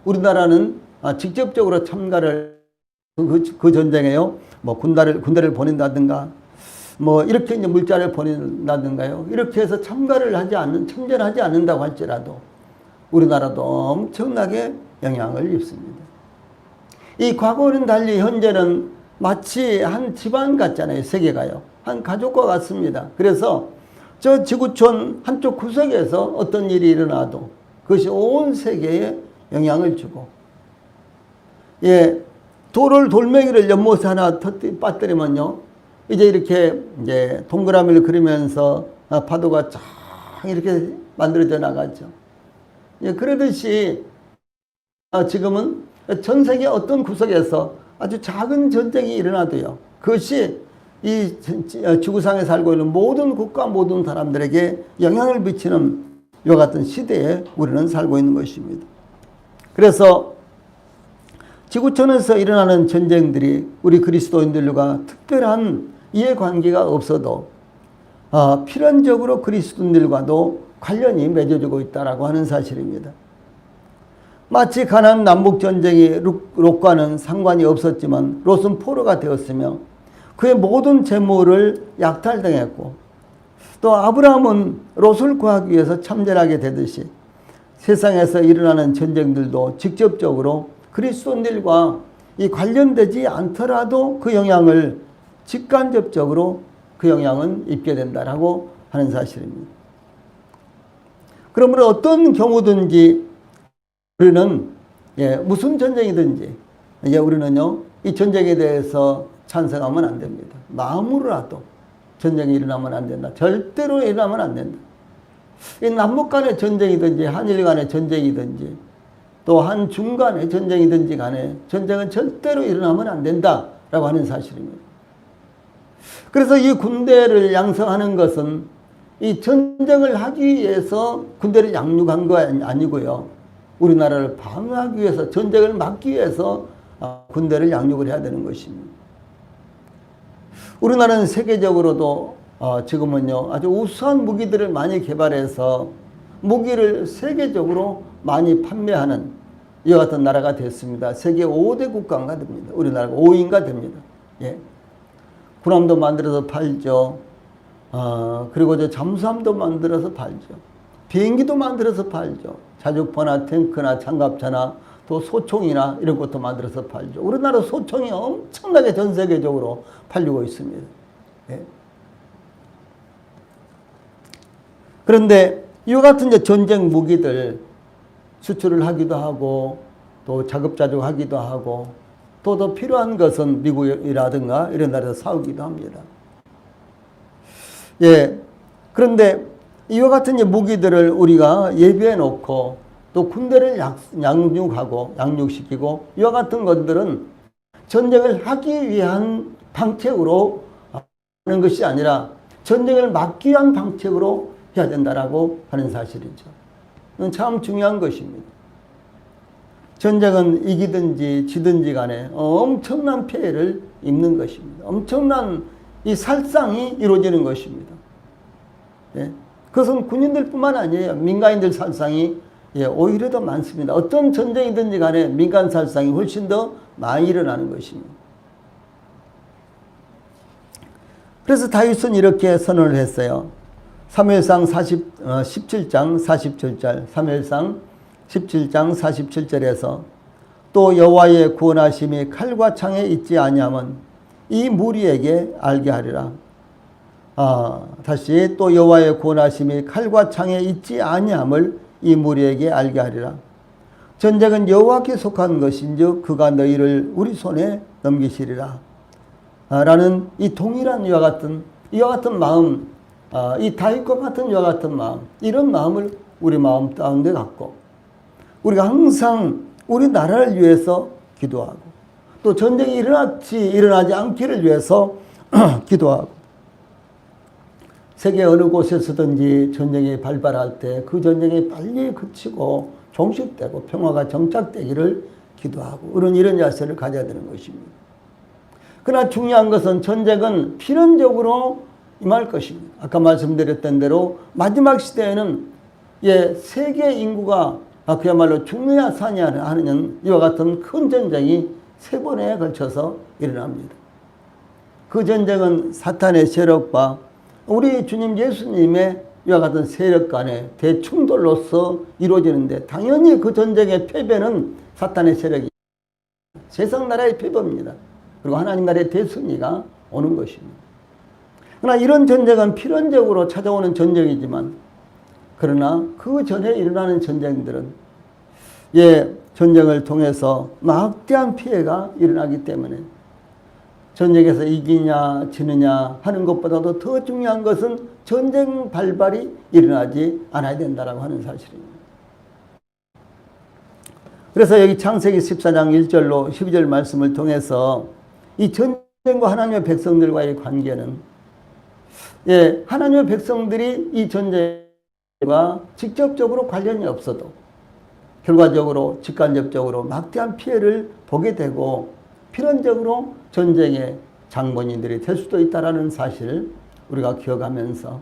우리나라는 직접적으로 참가를 그 전쟁에요 뭐 군대를 보낸다든가 뭐 이렇게 이제 물자를 보낸다든가요 이렇게 해서 참전하지 않는다고 할지라도 우리나라도 엄청나게 영향을 입습니다. 이 과거는 달리 현재는 마치 한 집안 같잖아요. 세계가요. 한 가족과 같습니다. 그래서 저 지구촌 한쪽 구석에서 어떤 일이 일어나도 그것이 온 세계에 영향을 주고 예, 돌멩이를 연못에 하나 빠뜨리면요. 이제 이렇게 이제 동그라미를 그리면서 파도가 쫙 이렇게 만들어져 나가죠. 예, 그러듯이 지금은 전 세계 어떤 구석에서 아주 작은 전쟁이 일어나도요. 그것이 이 지구상에 살고 있는 모든 국가 모든 사람들에게 영향을 미치는 이와 같은 시대에 우리는 살고 있는 것입니다. 그래서 지구촌에서 일어나는 전쟁들이 우리 그리스도인들과 특별한 이해관계가 없어도 필연적으로 그리스도인들과도 관련이 맺어지고 있다고 하는 사실입니다. 마치 가나안 남북전쟁이 롯과는 상관이 없었지만 롯은 포로가 되었으며 그의 모든 재물을 약탈당했고 또 아브라함은 롯을 구하기 위해서 참전하게 되듯이 세상에서 일어나는 전쟁들도 직접적으로 그리스도인들과 이 관련되지 않더라도 그 영향을 직간접적으로 그 영향은 입게 된다라고 하는 사실입니다. 그러므로 어떤 경우든지 우리는 무슨 전쟁이든지 우리는요 이 전쟁에 대해서 찬성하면 안 됩니다. 마음으로라도 전쟁이 일어나면 안 된다. 절대로 일어나면 안 된다. 이 남북 간의 전쟁이든지 한일 간의 전쟁이든지 또 한중 간의 전쟁이든지 간에 전쟁은 절대로 일어나면 안 된다라고 하는 사실입니다. 그래서 이 군대를 양성하는 것은 이 전쟁을 하기 위해서 군대를 양육한 거 아니고요. 우리나라를 방어하기 위해서 전쟁을 막기 위해서 군대를 양육을 해야 되는 것입니다. 우리나라는 세계적으로도 지금은요 아주 우수한 무기들을 많이 개발해서 무기를 세계적으로 많이 판매하는 이와 같은 나라가 됐습니다. 세계 5대 국가가 됩니다. 우리나라가 5위인가 됩니다. 예. 군함도 만들어서 팔죠. 그리고 잠수함도 만들어서 팔죠. 비행기도 만들어서 팔죠. 자주포나 탱크나 장갑차나 또 소총이나 이런 것도 만들어서 팔죠. 우리나라 소총이 엄청나게 전 세계적으로 팔리고 있습니다. 예. 그런데 이와 같은 전쟁 무기들 수출을 하기도 하고 또 자급자족하기도 하고 또 더 필요한 것은 미국이라든가 이런 나라에서 사오기도 합니다. 예. 그런데 이와 같은 무기들을 우리가 예비해 놓고 또 군대를 양육시키고 이와 같은 것들은 전쟁을 하기 위한 방책으로 하는 것이 아니라 전쟁을 막기 위한 방책으로 해야 된다라고 하는 사실이죠. 이건 참 중요한 것입니다. 전쟁은 이기든지 지든지 간에 엄청난 피해를 입는 것입니다. 엄청난 이 살상이 이루어지는 것입니다. 예. 그것은 군인들뿐만 아니에요. 민간인들 살상이 오히려 더 많습니다. 어떤 전쟁이든지 간에 민간 살상이 훨씬 더 많이 일어나는 것입니다. 그래서 다윗은 이렇게 선언을 했어요. 사무엘상 17장 47절, 사무엘상 17장 47절에서 또 여호와의 구원하심이 칼과 창에 있지 아니하면 이 무리에게 알게 하리라. 다시 또 여호와의 구원하심이 칼과 창에 있지 아니함을 이 무리에게 알게 하리라. 전쟁은 여호와께 속한 것인즉 그가 너희를 우리 손에 넘기시리라. 라는 이 동일한 이와 같은 마음, 이 다윗과 같은 이와 같은 마음, 이런 마음을 우리 마음 가운데 갖고 우리가 항상 우리 나라를 위해서 기도하고 또 전쟁이 일어나지 않기를 위해서 기도하고 세계 어느 곳에서든지 전쟁이 발발할 때 그 전쟁이 빨리 그치고 종식되고 평화가 정착되기를 기도하고 이런 자세를 가져야 되는 것입니다. 그러나 중요한 것은 전쟁은 필연적으로 임할 것입니다. 아까 말씀드렸던 대로 마지막 시대에는 세계 인구가 그야말로 죽느냐 사느냐 하는 이와 같은 큰 전쟁이 3번에 걸쳐서 일어납니다. 그 전쟁은 사탄의 세력과 우리 주님 예수님의 이와 같은 세력 간의 대충돌로서 이루어지는데 당연히 그 전쟁의 패배는 사탄의 세력이 세상 나라의 패배입니다. 그리고 하나님 나라의 대승리가 오는 것입니다. 그러나 이런 전쟁은 필연적으로 찾아오는 전쟁이지만 그러나 그 전에 일어나는 전쟁들은 전쟁을 통해서 막대한 피해가 일어나기 때문에 전쟁에서 이기냐 지느냐 하는 것보다도 더 중요한 것은 전쟁 발발이 일어나지 않아야 된다고 하는 사실입니다. 그래서 여기 창세기 14장 1절로 12절 말씀을 통해서 이 전쟁과 하나님의 백성들과의 관계는 하나님의 백성들이 이 전쟁과 직접적으로 관련이 없어도 결과적으로 직간접적으로 막대한 피해를 보게 되고 필연적으로 전쟁의 장본인들이 될 수도 있다는 사실을 우리가 기억하면서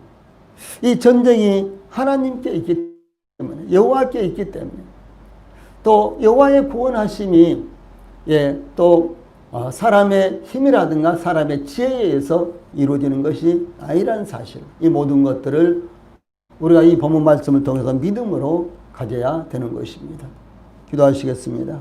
이 전쟁이 하나님께 있기 때문에 여호와께 있기 때문에 또 여호와의 구원하심이 또 사람의 힘이라든가 사람의 지혜에 의해서 이루어지는 것이 아니라는 사실, 이 모든 것들을 우리가 이 본문 말씀을 통해서 믿음으로 가져야 되는 것입니다. 기도하시겠습니다.